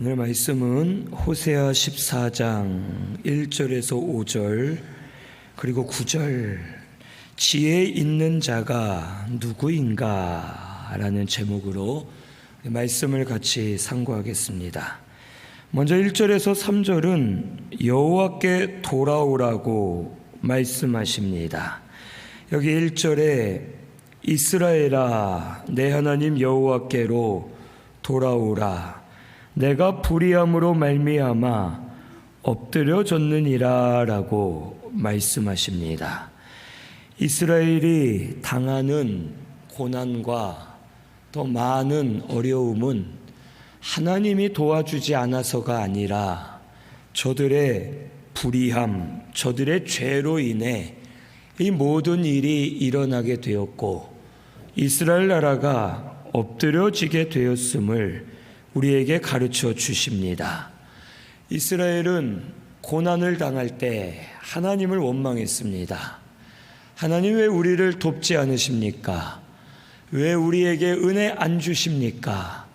오늘 말씀은 호세아 14장 1절에서 5절 그리고 9절 지혜 있는 자가 누구인가 라는 제목으로 말씀을 같이 상고하겠습니다. 먼저 1절에서 3절은 여호와께 돌아오라고 말씀하십니다. 여기 1절에 이스라엘아 내 하나님 여호와께로 돌아오라 내가 불의함으로 말미암아 엎드려졌느니라 라고 말씀하십니다. 이스라엘이 당하는 고난과 더 많은 어려움은 하나님이 도와주지 않아서가 아니라 저들의 불의함, 저들의 죄로 인해 이 모든 일이 일어나게 되었고 이스라엘 나라가 엎드려지게 되었음을 우리에게 가르쳐 주십니다. 이스라엘은 고난을 당할 때 하나님을 원망했습니다. 하나님 왜 우리를 돕지 않으십니까? 왜 우리에게 은혜 안 주십니까?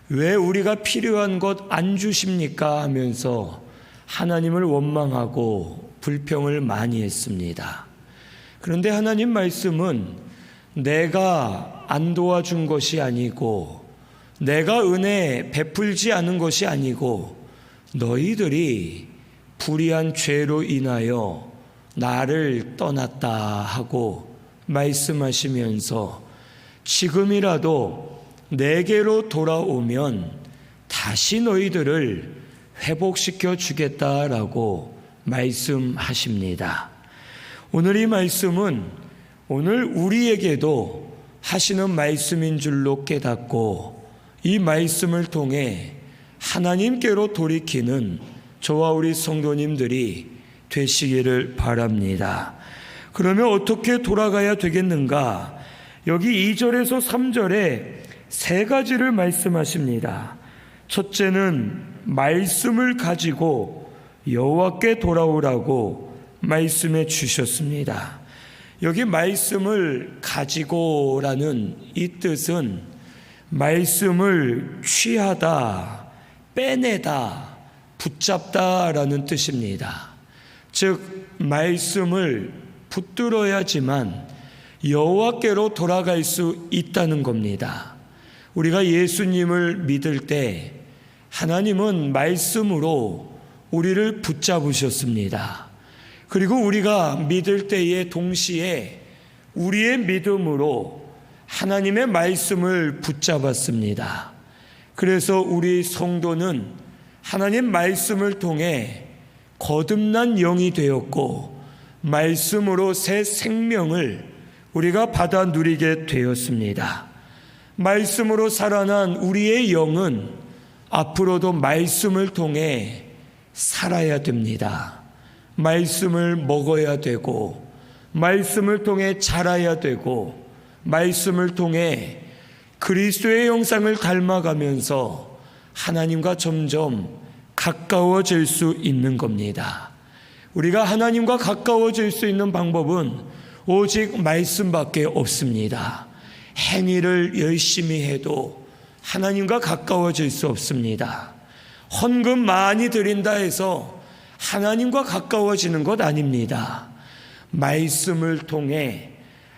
왜 우리가 필요한 것 안 주십니까? 하면서 하나님을 원망하고 불평을 많이 했습니다. 그런데 하나님 말씀은 내가 안 도와준 것이 아니고 내가 은혜 베풀지 않은 것이 아니고 너희들이 불의한 죄로 인하여 나를 떠났다 하고 말씀하시면서 지금이라도 내게로 돌아오면 다시 너희들을 회복시켜 주겠다라고 말씀하십니다. 오늘 이 말씀은 오늘 우리에게도 하시는 말씀인 줄로 깨닫고 이 말씀을 통해 하나님께로 돌이키는 저와 우리 성도님들이 되시기를 바랍니다. 그러면 어떻게 돌아가야 되겠는가? 여기 2절에서 3절에 세 가지를 말씀하십니다. 첫째는 말씀을 가지고 여호와께 돌아오라고 말씀해 주셨습니다. 여기 말씀을 가지고라는 이 뜻은 말씀을 취하다, 빼내다, 붙잡다라는 뜻입니다. 즉 말씀을 붙들어야지만 여호와께로 돌아갈 수 있다는 겁니다. 우리가 예수님을 믿을 때 하나님은 말씀으로 우리를 붙잡으셨습니다. 그리고 우리가 믿을 때에 동시에 우리의 믿음으로 하나님의 말씀을 붙잡았습니다. 그래서 우리 성도는 하나님 말씀을 통해 거듭난 영이 되었고 말씀으로 새 생명을 우리가 받아 누리게 되었습니다. 말씀으로 살아난 우리의 영은 앞으로도 말씀을 통해 살아야 됩니다. 말씀을 먹어야 되고 말씀을 통해 자라야 되고 말씀을 통해 그리스도의 형상을 닮아가면서 하나님과 점점 가까워질 수 있는 겁니다. 우리가 하나님과 가까워질 수 있는 방법은 오직 말씀밖에 없습니다. 행위를 열심히 해도 하나님과 가까워질 수 없습니다. 헌금 많이 드린다 해서 하나님과 가까워지는 것 아닙니다. 말씀을 통해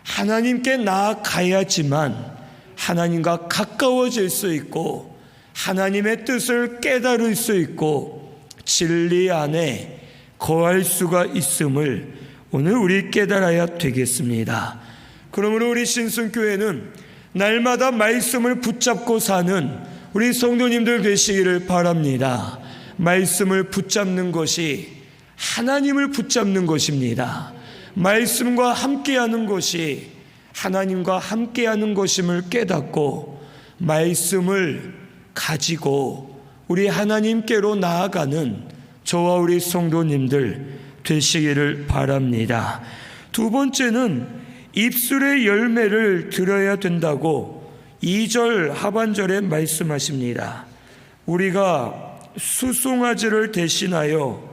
하나님께 나아가야지만 하나님과 가까워질 수 있고 하나님의 뜻을 깨달을 수 있고 진리 안에 거할 수가 있음을 오늘 우리 깨달아야 되겠습니다. 그러므로 우리 신순교회는 날마다 말씀을 붙잡고 사는 우리 성도님들 되시기를 바랍니다. 말씀을 붙잡는 것이 하나님을 붙잡는 것입니다. 말씀과 함께하는 것이 하나님과 함께하는 것임을 깨닫고 말씀을 가지고 우리 하나님께로 나아가는 저와 우리 성도님들 되시기를 바랍니다. 두 번째는 입술의 열매를 들어야 된다고 2절 하반절에 말씀하십니다. 우리가 수송아지를 대신하여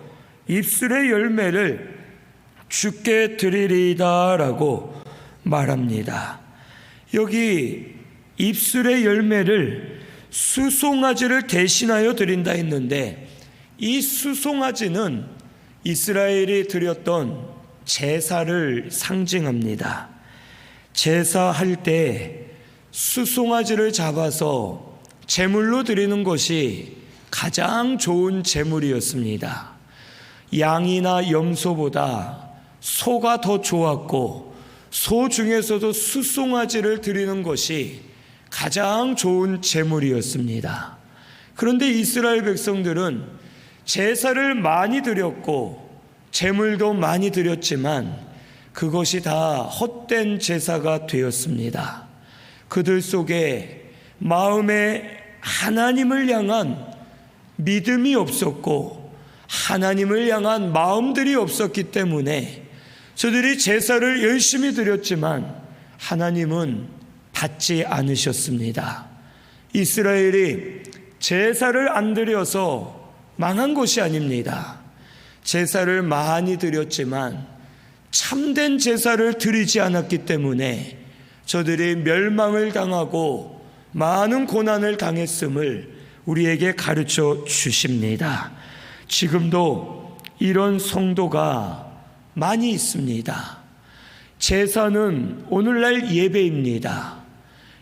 입술의 열매를 주께 드리리이다 라고 말합니다. 여기 입술의 열매를 수송아지를 대신하여 드린다 했는데, 이 수송아지는 이스라엘이 드렸던 제사를 상징합니다. 제사할 때 수송아지를 잡아서 제물로 드리는 것이 가장 좋은 제물이었습니다. 양이나 염소보다 소가 더 좋았고, 소 중에서도 수송아지를 드리는 것이 가장 좋은 제물이었습니다. 그런데 이스라엘 백성들은 제사를 많이 드렸고 제물도 많이 드렸지만 그것이 다 헛된 제사가 되었습니다. 그들 속에 마음에 하나님을 향한 믿음이 없었고 하나님을 향한 마음들이 없었기 때문에 저들이 제사를 열심히 드렸지만 하나님은 받지 않으셨습니다. 이스라엘이 제사를 안 드려서 망한 것이 아닙니다. 제사를 많이 드렸지만 참된 제사를 드리지 않았기 때문에 저들이 멸망을 당하고 많은 고난을 당했음을 우리에게 가르쳐 주십니다. 지금도 이런 성도가 많이 있습니다. 제사는 오늘날 예배입니다.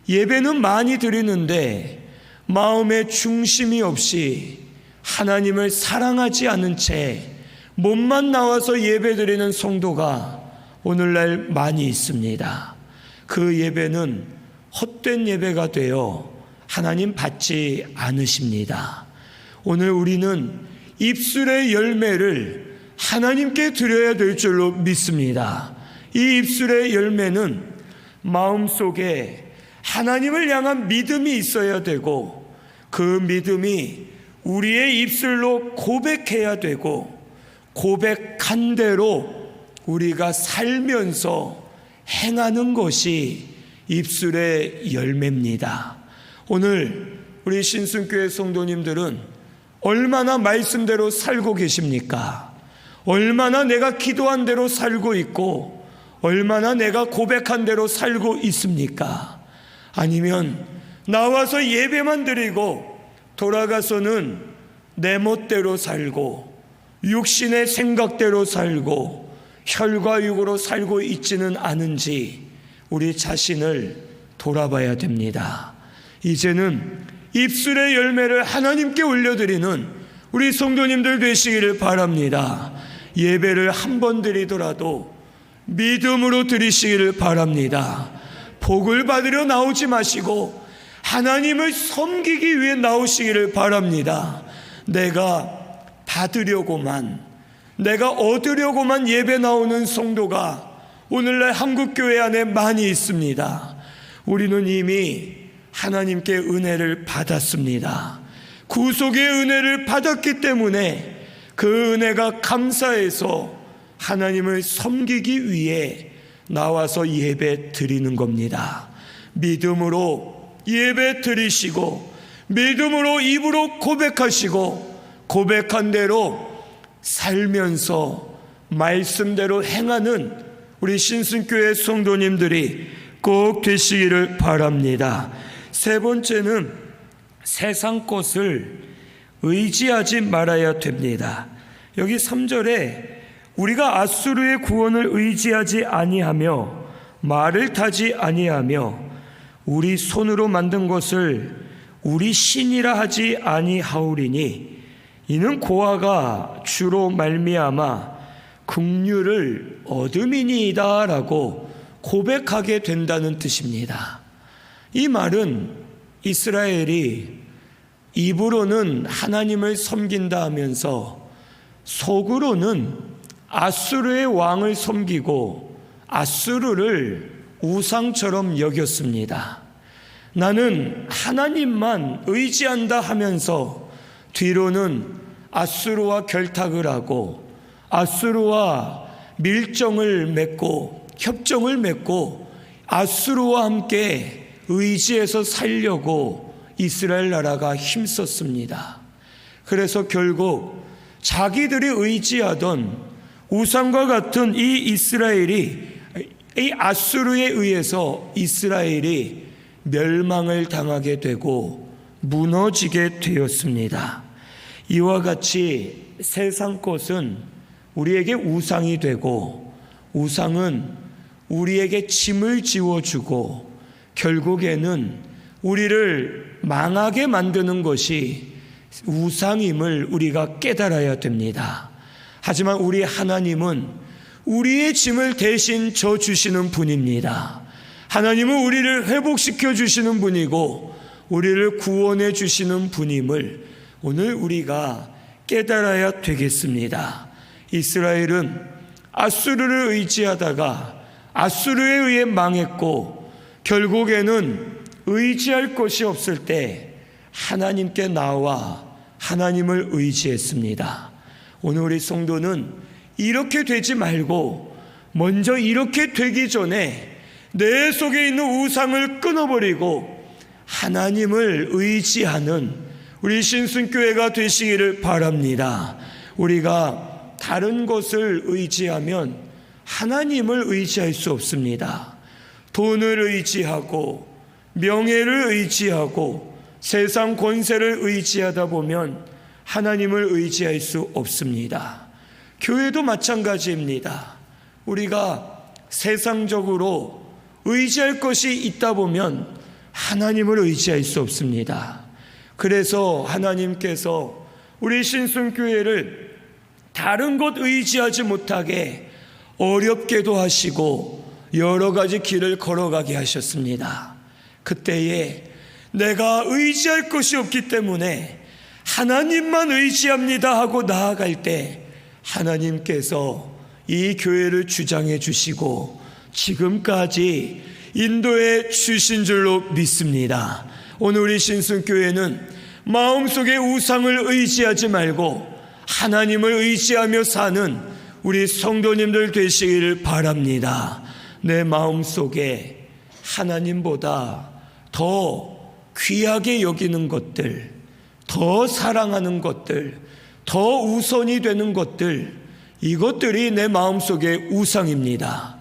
예배는 많이 드리는데 마음에 중심이 없이 하나님을 사랑하지 않은 채 몸만 나와서 예배드리는 성도가 오늘날 많이 있습니다. 그 예배는 헛된 예배가 되어 하나님 받지 않으십니다. 오늘 우리는 입술의 열매를 하나님께 드려야 될 줄로 믿습니다. 이 입술의 열매는 마음속에 하나님을 향한 믿음이 있어야 되고 그 믿음이 우리의 입술로 고백해야 되고 고백한 대로 우리가 살면서 행하는 것이 입술의 열매입니다. 오늘 우리 신순교회 성도님들은 얼마나 말씀대로 살고 계십니까? 얼마나 내가 기도한 대로 살고 있고 얼마나 내가 고백한 대로 살고 있습니까? 아니면 나와서 예배만 드리고 돌아가서는 내 멋대로 살고 육신의 생각대로 살고 혈과 육으로 살고 있지는 않은지 우리 자신을 돌아봐야 됩니다. 이제는 입술의 열매를 하나님께 올려드리는 우리 성도님들 되시기를 바랍니다. 예배를 한 번 드리더라도 믿음으로 드리시기를 바랍니다. 복을 받으려 나오지 마시고 하나님을 섬기기 위해 나오시기를 바랍니다. 내가 받으려고만, 내가 얻으려고만 예배 나오는 성도가 오늘날 한국교회 안에 많이 있습니다. 우리는 이미 하나님께 은혜를 받았습니다. 구속의 은혜를 받았기 때문에 그 은혜가 감사해서 하나님을 섬기기 위해 나와서 예배 드리는 겁니다. 믿음으로 예배 드리시고 믿음으로 입으로 고백하시고 고백한 대로 살면서 말씀대로 행하는 우리 신순교회 성도님들이 꼭 되시기를 바랍니다. 세 번째는 세상 것을 의지하지 말아야 됩니다. 여기 3절에 우리가 앗수르의 구원을 의지하지 아니하며 말을 타지 아니하며 우리 손으로 만든 것을 우리 신이라 하지 아니하오리니 이는 고아가 주로 말미암아 긍휼을 얻음이니이다 라고 고백하게 된다는 뜻입니다. 이 말은 이스라엘이 입으로는 하나님을 섬긴다 하면서 속으로는 앗수르의 왕을 섬기고 앗수르를 우상처럼 여겼습니다. 나는 하나님만 의지한다 하면서 뒤로는 앗수르와 결탁을 하고 앗수르와 밀정을 맺고 협정을 맺고 앗수르와 함께 의지해서 살려고 이스라엘 나라가 힘썼습니다. 그래서 결국 자기들이 의지하던 우상과 같은 이 이스라엘이 이 앗수르에 의해서 이스라엘이 멸망을 당하게 되고 무너지게 되었습니다. 이와 같이 세상 것은 우리에게 우상이 되고, 우상은 우리에게 짐을 지워주고 결국에는 우리를 망하게 만드는 것이 우상임을 우리가 깨달아야 됩니다. 하지만 우리 하나님은 우리의 짐을 대신 져주시는 분입니다. 하나님은 우리를 회복시켜 주시는 분이고 우리를 구원해 주시는 분임을 오늘 우리가 깨달아야 되겠습니다. 이스라엘은 아수르를 의지하다가 아수르에 의해 망했고, 결국에는 의지할 것이 없을 때 하나님께 나와 하나님을 의지했습니다. 오늘 우리 성도는 이렇게 되지 말고 먼저 이렇게 되기 전에 내 속에 있는 우상을 끊어버리고 하나님을 의지하는 우리 신순교회가 되시기를 바랍니다. 우리가 다른 것을 의지하면 하나님을 의지할 수 없습니다. 돈을 의지하고 명예를 의지하고 세상 권세를 의지하다 보면 하나님을 의지할 수 없습니다. 교회도 마찬가지입니다. 우리가 세상적으로 의지할 것이 있다 보면 하나님을 의지할 수 없습니다. 그래서 하나님께서 우리 신순교회를 다른 것 의지하지 못하게 어렵게도 하시고 여러 가지 길을 걸어가게 하셨습니다. 그때에 내가 의지할 것이 없기 때문에 하나님만 의지합니다 하고 나아갈 때 하나님께서 이 교회를 주장해 주시고 지금까지 인도해 주신 줄로 믿습니다. 오늘 우리 신순교회는 마음속에 우상을 의지하지 말고 하나님을 의지하며 사는 우리 성도님들 되시기를 바랍니다. 내 마음속에 하나님보다 더 귀하게 여기는 것들, 더 사랑하는 것들, 더 우선이 되는 것들, 이것들이 내 마음속의 우상입니다.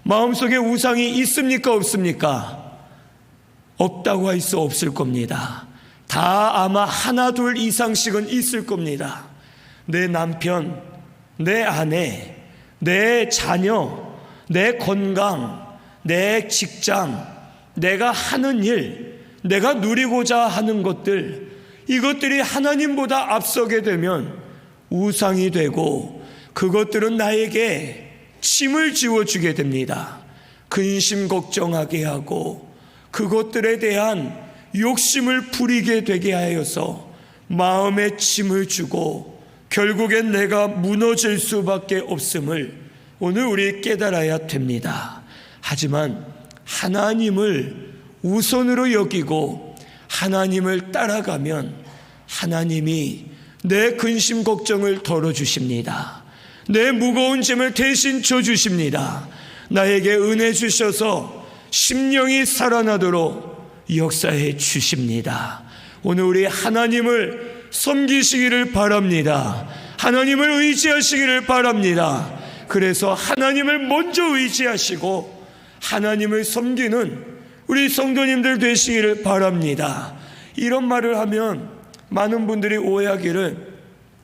마음속에 우상이 있습니까 없습니까? 없다고 할 수 없을 겁니다. 다 아마 하나 둘 이상씩은 있을 겁니다. 내 남편, 내 아내, 내 자녀, 내 건강, 내 직장, 내가 하는 일, 내가 누리고자 하는 것들, 이것들이 하나님보다 앞서게 되면 우상이 되고 그것들은 나에게 짐을 지워주게 됩니다. 근심 걱정하게 하고 그것들에 대한 욕심을 부리게 되게 하여서 마음에 짐을 주고 결국엔 내가 무너질 수밖에 없음을 오늘 우리 깨달아야 됩니다. 하지만 하나님을 우선으로 여기고 하나님을 따라가면 하나님이 내 근심 걱정을 덜어주십니다. 내 무거운 짐을 대신 져주십니다. 나에게 은혜 주셔서 심령이 살아나도록 역사해 주십니다. 오늘 우리 하나님을 섬기시기를 바랍니다. 하나님을 의지하시기를 바랍니다. 그래서 하나님을 먼저 의지하시고 하나님을 섬기는 우리 성도님들 되시기를 바랍니다. 이런 말을 하면 많은 분들이 오해하기를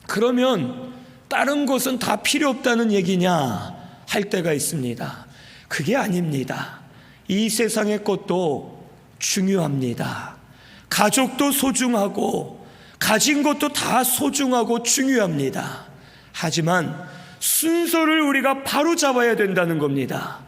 그러면 다른 것은 다 필요 없다는 얘기냐 할 때가 있습니다. 그게 아닙니다. 이 세상의 것도 중요합니다. 가족도 소중하고 가진 것도 다 소중하고 중요합니다. 하지만 순서를 우리가 바로 잡아야 된다는 겁니다.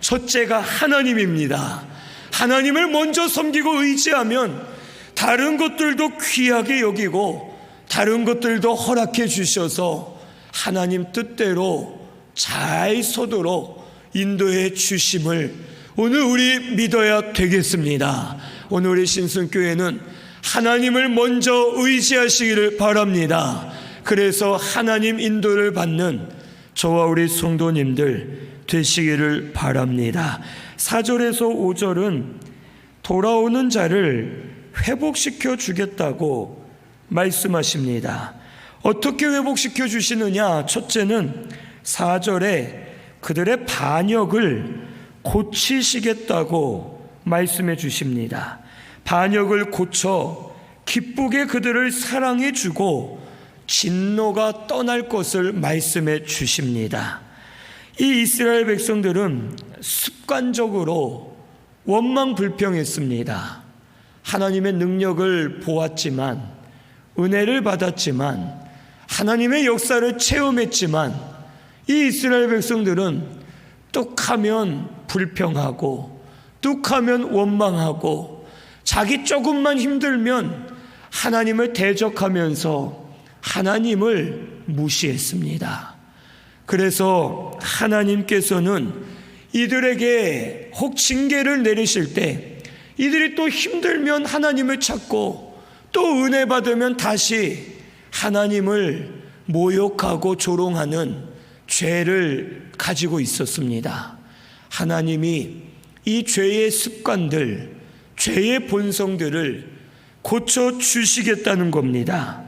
첫째가 하나님입니다. 하나님을 먼저 섬기고 의지하면 다른 것들도 귀하게 여기고 다른 것들도 허락해 주셔서 하나님 뜻대로 잘 서도록 인도해 주심을 오늘 우리 믿어야 되겠습니다. 오늘 우리 신순교회는 하나님을 먼저 의지하시기를 바랍니다. 그래서 하나님 인도를 받는 저와 우리 성도님들 되시기를 바랍니다. 4절에서 5절은 돌아오는 자를 회복시켜 주겠다고 말씀하십니다. 어떻게 회복시켜 주시느냐? 첫째는 4절에 그들의 반역을 고치시겠다고 말씀해 주십니다. 반역을 고쳐 기쁘게 그들을 사랑해 주고 진노가 떠날 것을 말씀해 주십니다. 이 이스라엘 백성들은 습관적으로 원망불평했습니다. 하나님의 능력을 보았지만, 은혜를 받았지만, 하나님의 역사를 체험했지만, 이 이스라엘 백성들은 뚝하면 불평하고 뚝하면 원망하고 자기 조금만 힘들면 하나님을 대적하면서 하나님을 무시했습니다. 그래서 하나님께서는 이들에게 혹 징계를 내리실 때 이들이 또 힘들면 하나님을 찾고 또 은혜 받으면 다시 하나님을 모욕하고 조롱하는 죄를 가지고 있었습니다. 하나님이 이 죄의 습관들, 죄의 본성들을 고쳐주시겠다는 겁니다.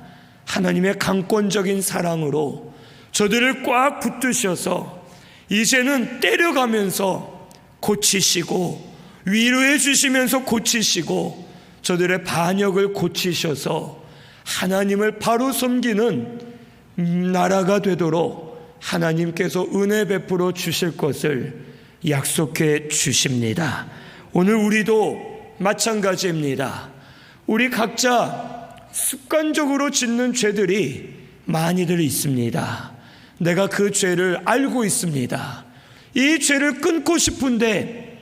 하나님의 강권적인 사랑으로 저들을 꽉 붙드셔서 이제는 때려가면서 고치시고 위로해 주시면서 고치시고 저들의 반역을 고치셔서 하나님을 바로 섬기는 나라가 되도록 하나님께서 은혜 베풀어 주실 것을 약속해 주십니다. 오늘 우리도 마찬가지입니다. 우리 각자 습관적으로 짓는 죄들이 많이들 있습니다. 내가 그 죄를 알고 있습니다. 이 죄를 끊고 싶은데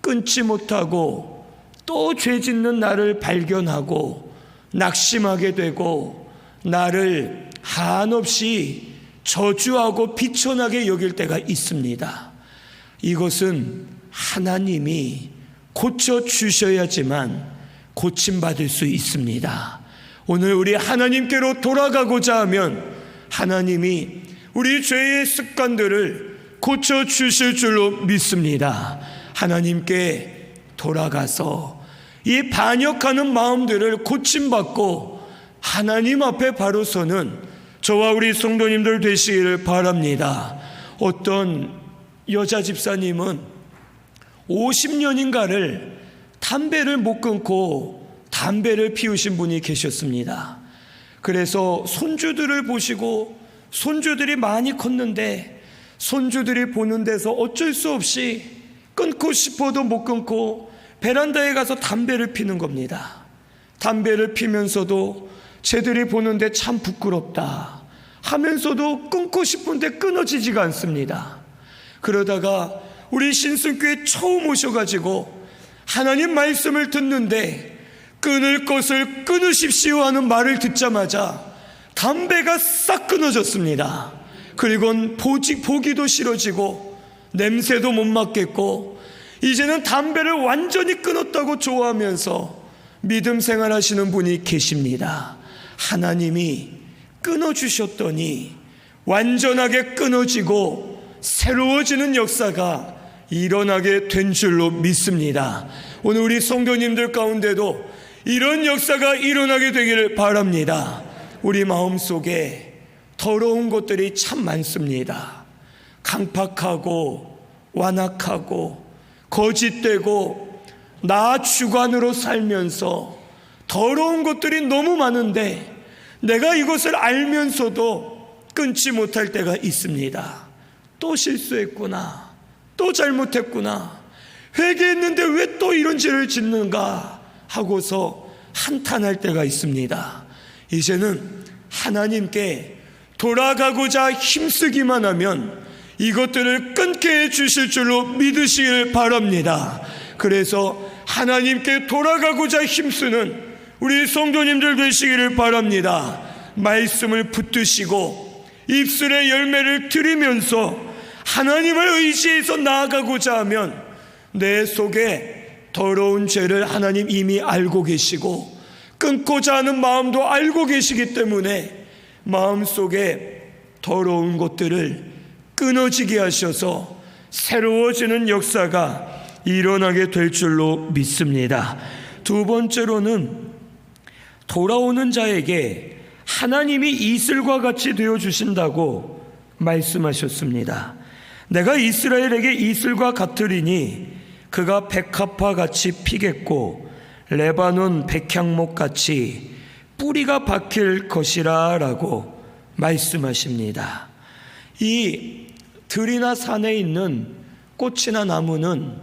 끊지 못하고 또 죄 짓는 나를 발견하고 낙심하게 되고 나를 한없이 저주하고 비천하게 여길 때가 있습니다. 이것은 하나님이 고쳐주셔야지만 고침받을 수 있습니다. 오늘 우리 하나님께로 돌아가고자 하면 하나님이 우리 죄의 습관들을 고쳐주실 줄로 믿습니다. 하나님께 돌아가서 이 반역하는 마음들을 고침받고 하나님 앞에 바로 서는 저와 우리 성도님들 되시기를 바랍니다. 어떤 여자 집사님은 50년인가를 담배를 못 끊고 담배를 피우신 분이 계셨습니다. 그래서 손주들을 보시고 손주들이 많이 컸는데 손주들이 보는 데서 어쩔 수 없이 끊고 싶어도 못 끊고 베란다에 가서 담배를 피는 겁니다. 담배를 피면서도 쟤들이 보는데 참 부끄럽다 하면서도 끊고 싶은데 끊어지지가 않습니다. 그러다가 우리 신승교회 처음 오셔가지고 하나님 말씀을 듣는데 끊을 것을 끊으십시오 하는 말을 듣자마자 담배가 싹 끊어졌습니다. 그리고는 보기도 싫어지고 냄새도 못 맡겠고 이제는 담배를 완전히 끊었다고 좋아하면서 믿음 생활하시는 분이 계십니다. 하나님이 끊어주셨더니 완전하게 끊어지고 새로워지는 역사가 일어나게 된 줄로 믿습니다. 오늘 우리 성도님들 가운데도 이런 역사가 일어나게 되기를 바랍니다. 우리 마음속에 더러운 것들이 참 많습니다. 강팍하고 완악하고 거짓되고 나 주관으로 살면서 더러운 것들이 너무 많은데 내가 이것을 알면서도 끊지 못할 때가 있습니다. 또 실수했구나, 또 잘못했구나, 회개했는데 왜 또 이런 죄를 짓는가 하고서 한탄할 때가 있습니다. 이제는 하나님께 돌아가고자 힘쓰기만 하면 이것들을 끊게 해주실 줄로 믿으시길 바랍니다. 그래서 하나님께 돌아가고자 힘쓰는 우리 성도님들 되시기를 바랍니다. 말씀을 붙드시고 입술의 열매를 들이면서 하나님을 의지해서 나아가고자 하면 내 속에 더러운 죄를 하나님 이미 알고 계시고 끊고자 하는 마음도 알고 계시기 때문에 마음속에 더러운 것들을 끊어지게 하셔서 새로워지는 역사가 일어나게 될 줄로 믿습니다. 두 번째로는 돌아오는 자에게 하나님이 이슬과 같이 되어주신다고 말씀하셨습니다. 내가 이스라엘에게 이슬과 같으리니 그가 백합화 같이 피겠고 레바논 백향목 같이 뿌리가 박힐 것이라 라고 말씀하십니다. 이 들이나 산에 있는 꽃이나 나무는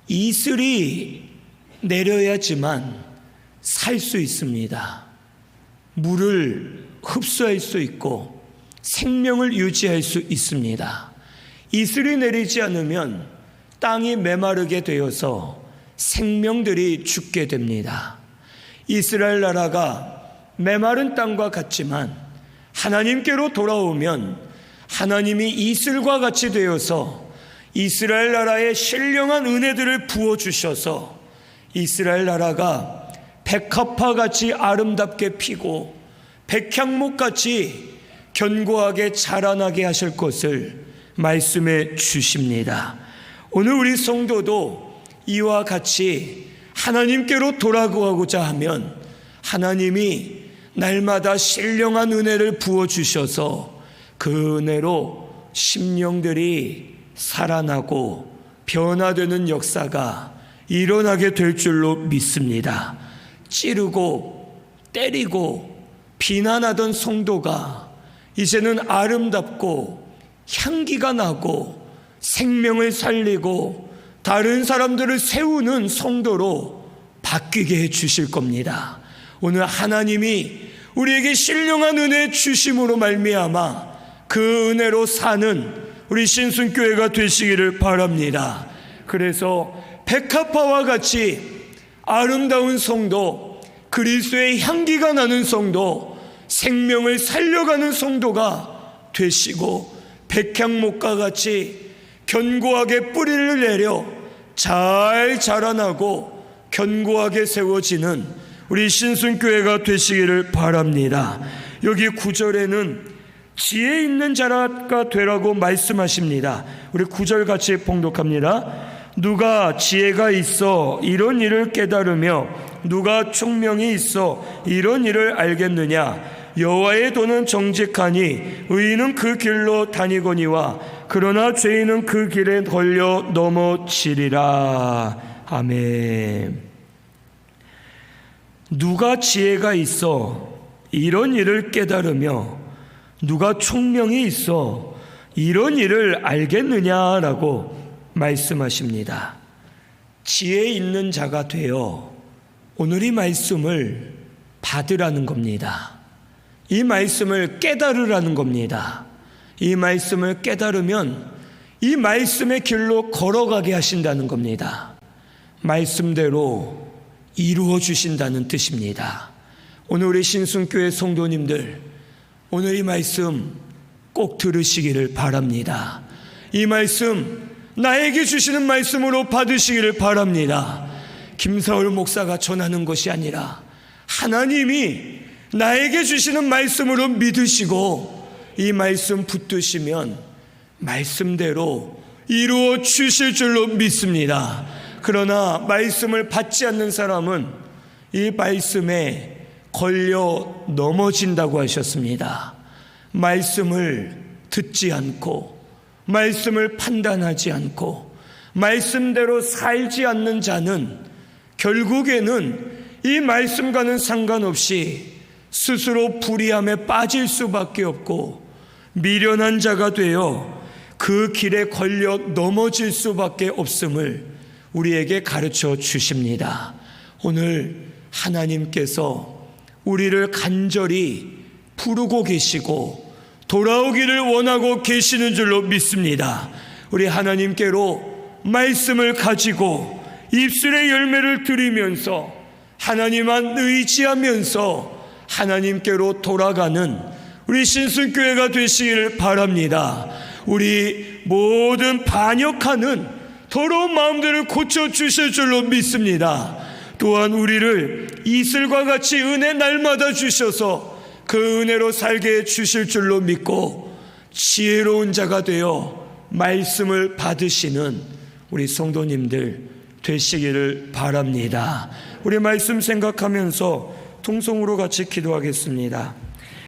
이슬이 내려야지만 살 수 있습니다. 물을 흡수할 수 있고 생명을 유지할 수 있습니다. 이슬이 내리지 않으면 땅이 메마르게 되어서 생명들이 죽게 됩니다. 이스라엘 나라가 메마른 땅과 같지만 하나님께로 돌아오면 하나님이 이슬과 같이 되어서 이스라엘 나라에 신령한 은혜들을 부어주셔서 이스라엘 나라가 백합화같이 아름답게 피고 백향목같이 견고하게 자라나게 하실 것을 말씀해 주십니다. 오늘 우리 성도도 이와 같이 하나님께로 돌아가고자 하면 하나님이 날마다 신령한 은혜를 부어주셔서 그 은혜로 심령들이 살아나고 변화되는 역사가 일어나게 될 줄로 믿습니다. 찌르고 때리고 비난하던 성도가 이제는 아름답고 향기가 나고 생명을 살리고 다른 사람들을 세우는 성도로 바뀌게 해 주실 겁니다. 오늘 하나님이 우리에게 신령한 은혜 주심으로 말미암아 그 은혜로 사는 우리 신순교회가 되시기를 바랍니다. 그래서 백합화와 같이 아름다운 성도, 그리스도의 향기가 나는 성도, 생명을 살려가는 성도가 되시고 백향목과 같이 견고하게 뿌리를 내려 잘 자라나고 견고하게 세워지는 우리 신순교회가 되시기를 바랍니다. 여기 9절에는 지혜 있는 자가 되라고 말씀하십니다. 우리 9절 같이 봉독합니다. 누가 지혜가 있어 이런 일을 깨달으며 누가 총명이 있어 이런 일을 알겠느냐. 여호와의 도는 정직하니 의인은 그 길로 다니거니와 그러나 죄인은 그 길에 걸려 넘어지리라. 아멘. 누가 지혜가 있어 이런 일을 깨달으며 누가 총명이 있어 이런 일을 알겠느냐라고 말씀하십니다. 지혜 있는 자가 되어 오늘 이 말씀을 받으라는 겁니다. 이 말씀을 깨달으라는 겁니다. 이 말씀을 깨달으면 이 말씀의 길로 걸어가게 하신다는 겁니다. 말씀대로 이루어 주신다는 뜻입니다. 오늘 우리 신순교회 성도님들, 오늘 이 말씀 꼭 들으시기를 바랍니다. 이 말씀 나에게 주시는 말씀으로 받으시기를 바랍니다. 김사울 목사가 전하는 것이 아니라 하나님이 나에게 주시는 말씀으로 믿으시고 이 말씀 붙드시면 말씀대로 이루어 주실 줄로 믿습니다. 그러나 말씀을 받지 않는 사람은 이 말씀에 걸려 넘어진다고 하셨습니다. 말씀을 듣지 않고 말씀을 판단하지 않고 말씀대로 살지 않는 자는 결국에는 이 말씀과는 상관없이 스스로 불의함에 빠질 수밖에 없고 미련한 자가 되어 그 길에 걸려 넘어질 수밖에 없음을 우리에게 가르쳐 주십니다. 오늘 하나님께서 우리를 간절히 부르고 계시고 돌아오기를 원하고 계시는 줄로 믿습니다. 우리 하나님께로 말씀을 가지고 입술의 열매를 드리면서 하나님만 의지하면서 하나님께로 돌아가는 우리 신순교회가 되시기를 바랍니다. 우리 모든 반역하는 더러운 마음들을 고쳐주실 줄로 믿습니다. 또한 우리를 이슬과 같이 은혜 날마다 주셔서 그 은혜로 살게 해주실 줄로 믿고 지혜로운 자가 되어 말씀을 받으시는 우리 성도님들 되시기를 바랍니다. 우리 말씀 생각하면서 통성으로 같이 기도하겠습니다.